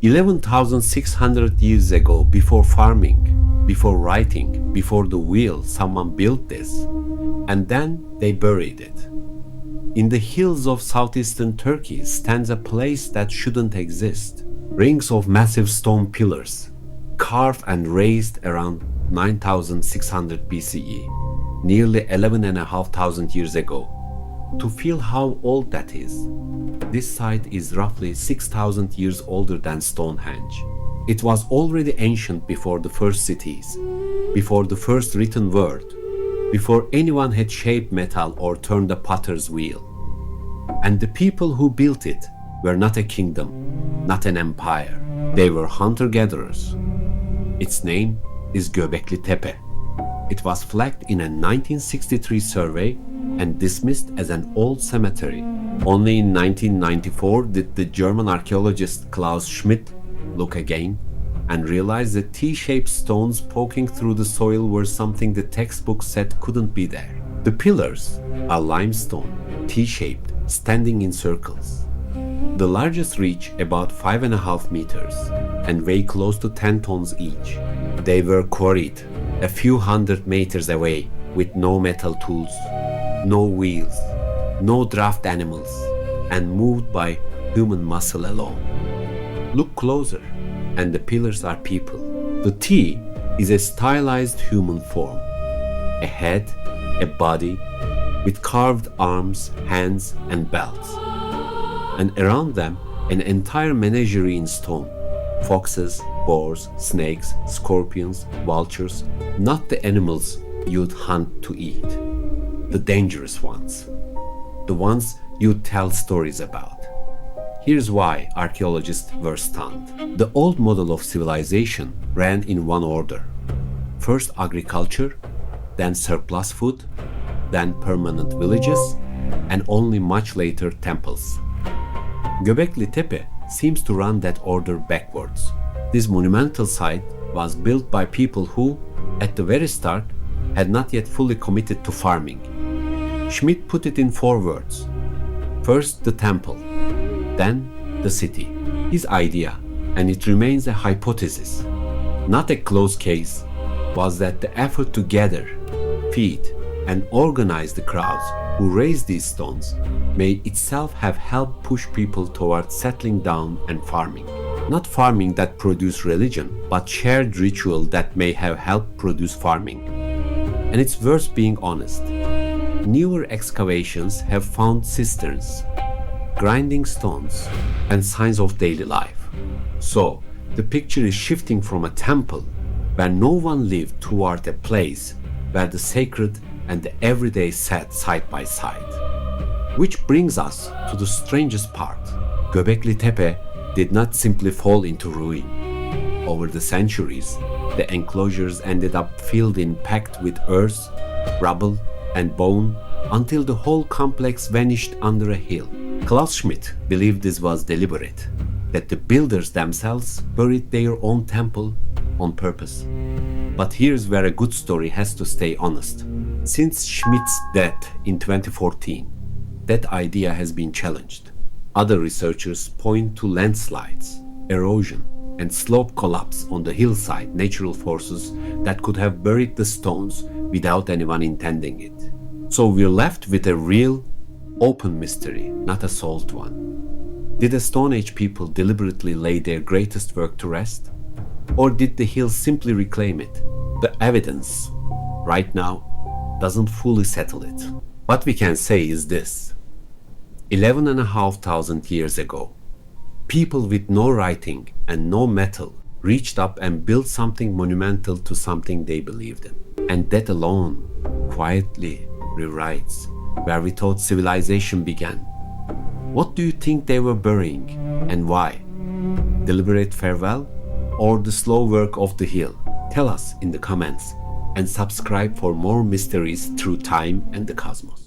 11,600 years ago, before farming, before writing, before the wheel, someone built this, and then they buried it. In the hills of southeastern Turkey stands a place that shouldn't exist. Rings of massive stone pillars, carved and raised around 9,600 BCE, nearly 11,500 years ago. To feel how old that is, this site is roughly 6,000 years older than Stonehenge. It was already ancient before the first cities, before the first written word, before anyone had shaped metal or turned a potter's wheel. And the people who built it were not a kingdom, not an empire. They were hunter-gatherers. Its name is Göbekli Tepe. It was flagged in a 1963 survey and dismissed as an old cemetery. Only in 1994 did the German archaeologist Klaus Schmidt look again and realize that T-shaped stones poking through the soil were something the textbook said couldn't be there. The pillars are limestone, T-shaped, standing in circles. The largest reach about 5.5 meters and weigh close to 10 tons each. They were quarried a few hundred meters away with no metal tools, no wheels, no draft animals, and moved by human muscle alone. Look closer, and the pillars are people. The T is a stylized human form, a head, a body, with carved arms, hands, and belts. And around them, an entire menagerie in stone. Foxes, boars, snakes, scorpions, vultures, not the animals you'd hunt to eat. The dangerous ones. The ones you'd tell stories about. Here's why archaeologists were stunned. The old model of civilization ran in one order. First agriculture, then surplus food, then permanent villages, and only much later temples. Göbekli Tepe seems to run that order backwards. This monumental site was built by people who, at the very start, had not yet fully committed to farming. Schmidt put it in 4 words. First the temple, then the city. His idea, and it remains a hypothesis, not a closed case, was that the effort to gather, feed, and organize the crowds who raised these stones may itself have helped push people towards settling down and farming. Not farming that produced religion, but shared ritual that may have helped produce farming. And it's worth being honest. Newer excavations have found cisterns, grinding stones, and signs of daily life. So, the picture is shifting from a temple where no one lived toward a place where the sacred and the everyday sat side by side. Which brings us to the strangest part. Göbekli Tepe did not simply fall into ruin. Over the centuries, the enclosures ended up filled in packed with earth, rubble, and bone until the whole complex vanished under a hill. Klaus Schmidt believed this was deliberate, that the builders themselves buried their own temple on purpose. But here's where a good story has to stay honest. Since Schmidt's death in 2014, that idea has been challenged. Other researchers point to landslides, erosion, and slope collapse on the hillside, natural forces that could have buried the stones without anyone intending it. So we're left with a real, open mystery, not a solved one. Did the Stone Age people deliberately lay their greatest work to rest? Or did the hill simply reclaim it? The evidence, right now, doesn't fully settle it. What we can say is this. 11,500 years ago, people with no writing and no metal reached up and built something monumental to something they believed in. And that alone, quietly, rewrites where we thought civilization began. What do you think they were burying, and why? Deliberate farewell, or the slow work of the hill? Tell us in the comments, and subscribe for more mysteries through time and the cosmos.